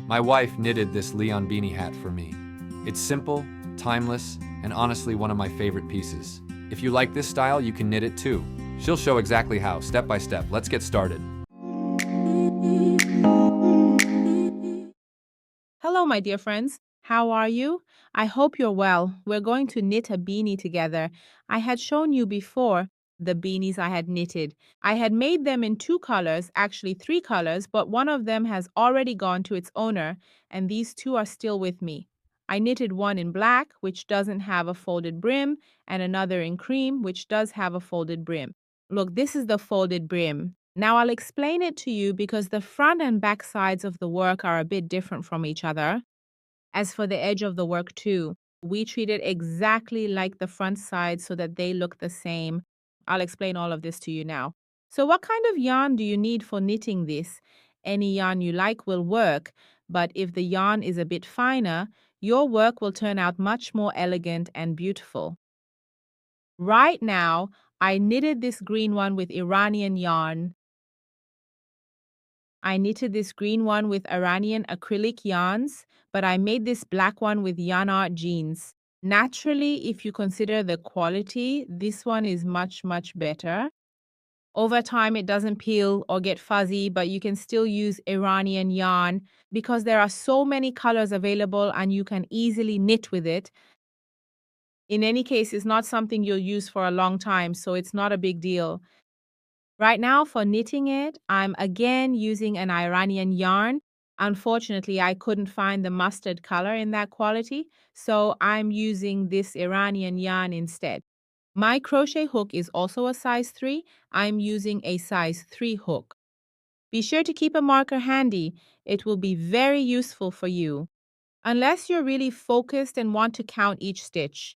My wife knitted this Leon beanie hat for me. It's simple, timeless, and honestly one of my favorite pieces. If you like this style, you can knit it too. She'll show exactly how, step by step. Let's get started. Hello, my dear friends. How are you? I hope you're well. We're going to knit a beanie together. I had shown you before the beanies I had knitted. I had made them in two colors, actually three colors, but one of them has already gone to its owner, and these two are still with me. I knitted one in black, which doesn't have a folded brim, and another in cream, which does have a folded brim. Look, this is the folded brim. Now I'll explain it to you because the front and back sides of the work are a bit different from each other. As for the edge of the work too, we treat it exactly like the front side so that they look the same. I'll explain all of this to you now. So what kind of yarn do you need for knitting this? Any yarn you like will work, but if the yarn is a bit finer, your work will turn out much more elegant and beautiful. Right now, I knitted this green one with Iranian yarn. I knitted this green one with Iranian acrylic yarns, but I made this black one with yarn art jeans. Naturally, if you consider the quality, this one is much, much better. Over time, it doesn't peel or get fuzzy, but you can still use Iranian yarn because there are so many colors available and you can easily knit with it. In any case, it's not something you'll use for a long time, so it's not a big deal. Right now, for knitting it, I'm again using an Iranian yarn. Unfortunately, I couldn't find the mustard color in that quality, so I'm using this Iranian yarn instead. My crochet hook is also a size 3. I'm using a size 3 hook. Be sure to keep a marker handy. It will be very useful for you. Unless you're really focused and want to count each stitch,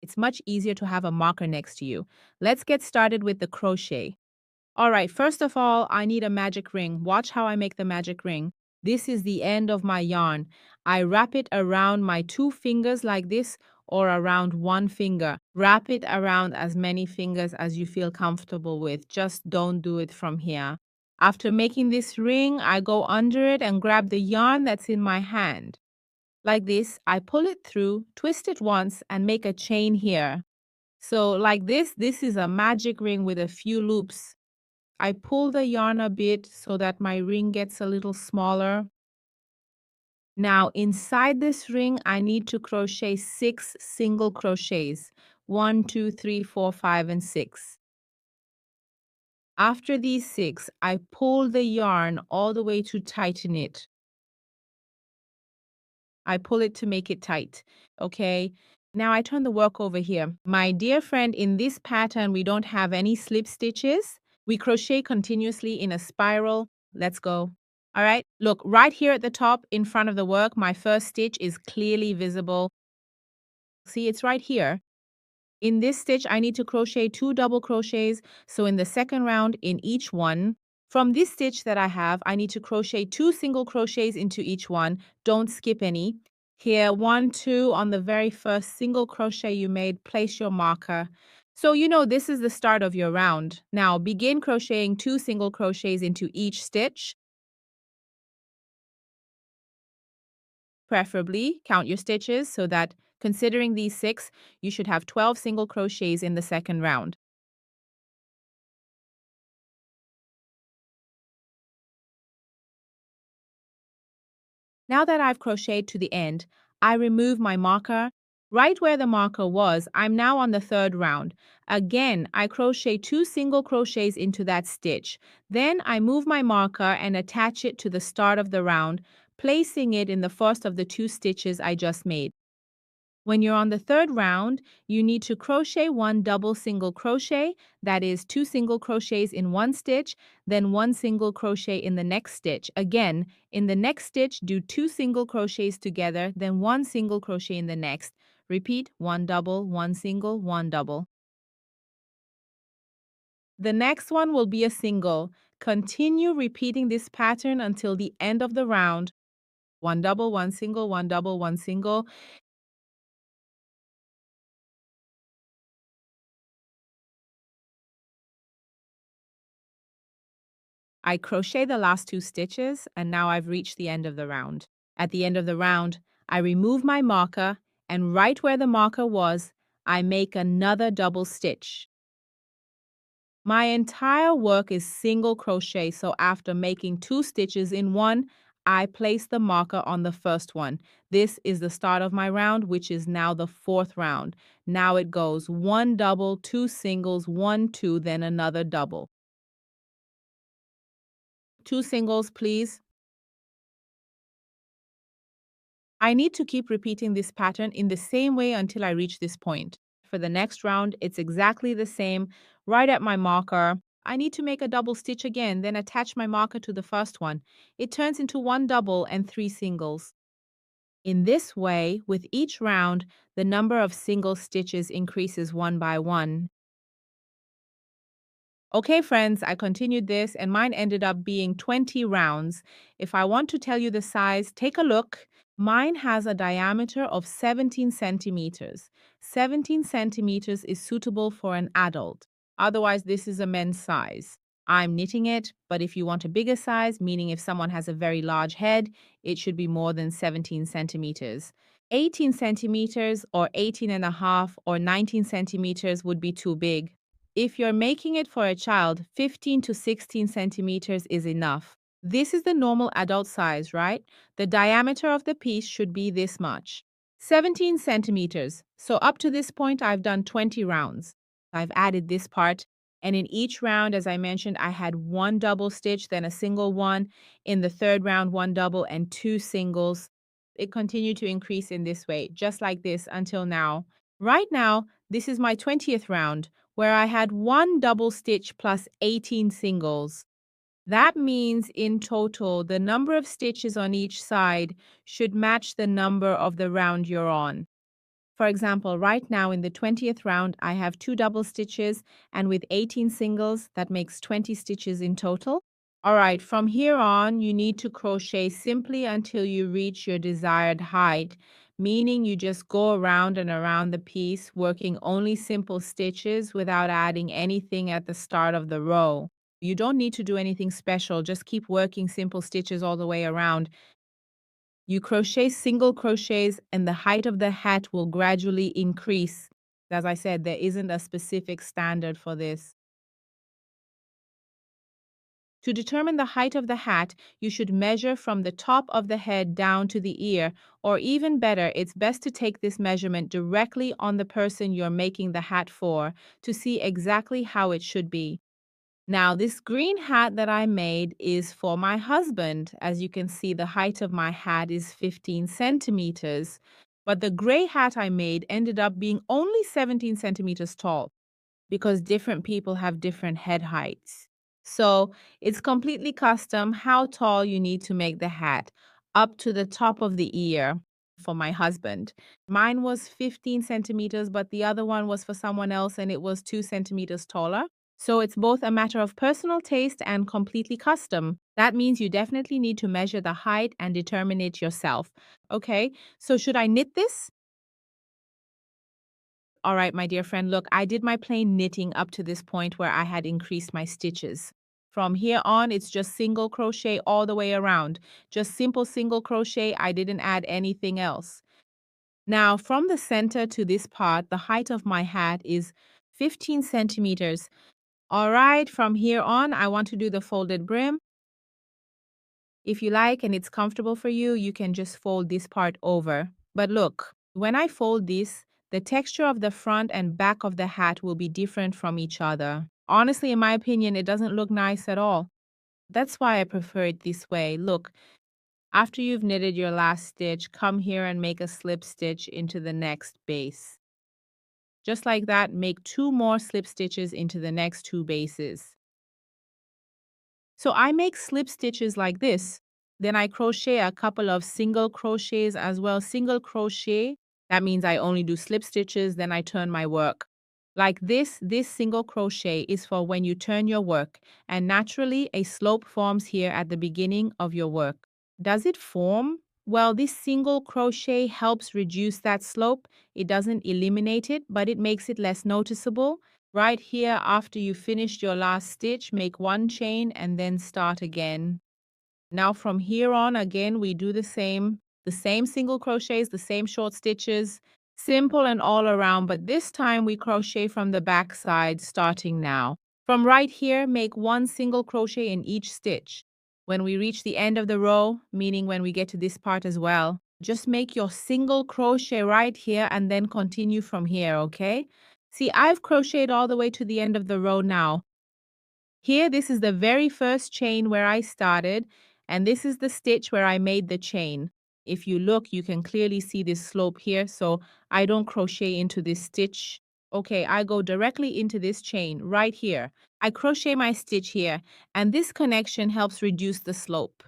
it's much easier to have a marker next to you. Let's get started with the crochet. All right, first of all, I need a magic ring. Watch how I make the magic ring. This is the end of my yarn. I wrap it around my two fingers like this or around one finger. Wrap it around as many fingers as you feel comfortable with. Just don't do it from here. After making this ring, I go under it and grab the yarn that's in my hand. Like this, I pull it through, twist it once, and make a chain here. So like this is a magic ring with a few loops. I pull the yarn a bit so that my ring gets a little smaller. Now inside this ring, I need to crochet 6 single crochets. 1, 2, 3, 4, 5, and 6. After these 6, I pull the yarn all the way to tighten it. I pull it to make it tight. Okay. Now I turn the work over here. My dear friend, in this pattern, we don't have any slip stitches. We crochet continuously in a spiral. Let's go. All right. Look, right here at the top in front of the work, my first stitch is clearly visible. See, it's right here. In this stitch, I need to crochet 2 double crochets. So in the second round, in each one, from this stitch that I have, I need to crochet 2 single crochets into each one. Don't skip any. Here, 1, 2 on the very first single crochet you made, place your marker. So you know this is the start of your round. Now begin crocheting 2 single crochets into each stitch. Preferably count your stitches so that considering these 6, you should have 12 single crochets in the second round. Now that I've crocheted to the end, I remove my marker. Right where the marker was, I'm now on the third round. Again, I crochet 2 single crochets into that stitch. Then I move my marker and attach it to the start of the round, placing it in the first of the 2 stitches I just made. When you're on the third round, you need to crochet 1 double single crochet, that is 2 single crochets in one stitch, then 1 single crochet in the next stitch. Again, in the next stitch, do 2 single crochets together, then 1 single crochet in the next. Repeat 1 double, 1 single, 1 double. The next one will be a single. Continue repeating this pattern until the end of the round. 1 double, 1 single, 1 double, 1 single. I crochet the last 2 stitches and now I've reached the end of the round. At the end of the round, I remove my marker, and right where the marker was, I make another double stitch. My entire work is single crochet, so after making 2 stitches in one, I place the marker on the first one. This is the start of my round, which is now the 4th round. Now it goes 1 double, 2 singles, 1, 2, then another double. 2 singles, please. I need to keep repeating this pattern in the same way until I reach this point. For the next round, it's exactly the same. Right at my marker, I need to make a double stitch again, then attach my marker to the first one. It turns into 1 double and 3 singles. In this way, with each round, the number of single stitches increases one by one. Okay, friends, I continued this and mine ended up being 20 rounds. If I want to tell you the size, take a look. Mine has a diameter of 17 centimeters. 17 centimeters is suitable for an adult. Otherwise, this is a men's size. I'm knitting it, but if you want a bigger size, meaning if someone has a very large head, it should be more than 17 centimeters. 18 centimeters or 18 and a half or 19 centimeters would be too big. If you're making it for a child, 15 to 16 centimeters is enough. This is the normal adult size, right? The diameter of the piece should be this much. 17 centimeters. So up to this point, I've done 20 rounds. I've added this part, and in each round, as I mentioned, I had 1 double stitch, then a single one. In the 3rd round, 1 double and 2 singles. It continued to increase in this way, just like this until now. Right now, this is my 20th round, where I had 1 double stitch plus 18 singles. That means in total, the number of stitches on each side should match the number of the round you're on. For example, right now in the 20th round, I have 2 double stitches, and with 18 singles, that makes 20 stitches in total. All right, from here on, you need to crochet simply until you reach your desired height, meaning you just go around and around the piece, working only simple stitches without adding anything at the start of the row. You don't need to do anything special, just keep working simple stitches all the way around. You crochet single crochets and the height of the hat will gradually increase. As I said, there isn't a specific standard for this. To determine the height of the hat, you should measure from the top of the head down to the ear, or even better, it's best to take this measurement directly on the person you're making the hat for to see exactly how it should be. Now, this green hat that I made is for my husband. As you can see, the height of my hat is 15 centimeters, but the gray hat I made ended up being only 17 centimeters tall because different people have different head heights. So it's completely custom how tall you need to make the hat up to the top of the ear for my husband. Mine was 15 centimeters, but the other one was for someone else and it was 2 centimeters taller. So it's both a matter of personal taste and completely custom. That means you definitely need to measure the height and determine it yourself. Okay, so should I knit this? All right, my dear friend, look, I did my plain knitting up to this point where I had increased my stitches. From here on, it's just single crochet all the way around. Just simple single crochet. I didn't add anything else. Now, from the center to this part, the height of my hat is 15 centimeters. All right, from here on, I want to do the folded brim. If you like and it's comfortable for you, you can just fold this part over. But look, when I fold this, the texture of the front and back of the hat will be different from each other. Honestly, in my opinion, it doesn't look nice at all. That's why I prefer it this way. Look, after you've knitted your last stitch, come here and make a slip stitch into the next base. Just like that, make 2 more slip stitches into the next 2 bases. So I make slip stitches like this. Then I crochet a couple of single crochets as well. Single crochet, that means I only do slip stitches, then I turn my work. Like this single crochet is for when you turn your work, and naturally a slope forms here at the beginning of your work. Does it form? Well, this single crochet helps reduce that slope. It doesn't eliminate it, but it makes it less noticeable. Right here, after you finished your last stitch, make 1 chain and then start again. Now from here on, again, we do the same. The same single crochets, the same short stitches, simple and all around, but this time we crochet from the back side starting now. From right here, make one single crochet in each stitch. When we reach the end of the row, meaning when we get to this part as well, just make your single crochet right here and then continue from here, okay? See, I've crocheted all the way to the end of the row now. Here, this is the very first chain where I started, and this is the stitch where I made the chain. If you look, you can clearly see this slope here, so I don't crochet into this stitch. Okay, I go directly into this chain right here. I crochet my stitch here, and this connection helps reduce the slope.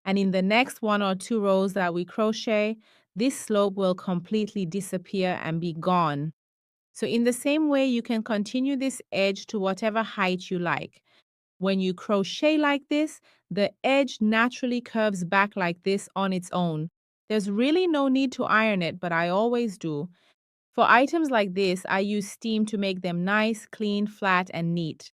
And in the next one or two rows that we crochet, this slope will completely disappear and be gone. So in the same way, you can continue this edge to whatever height you like. When you crochet like this, the edge naturally curves back like this on its own. There's really no need to iron it, but I always do. For items like this, I use steam to make them nice, clean, flat, and neat.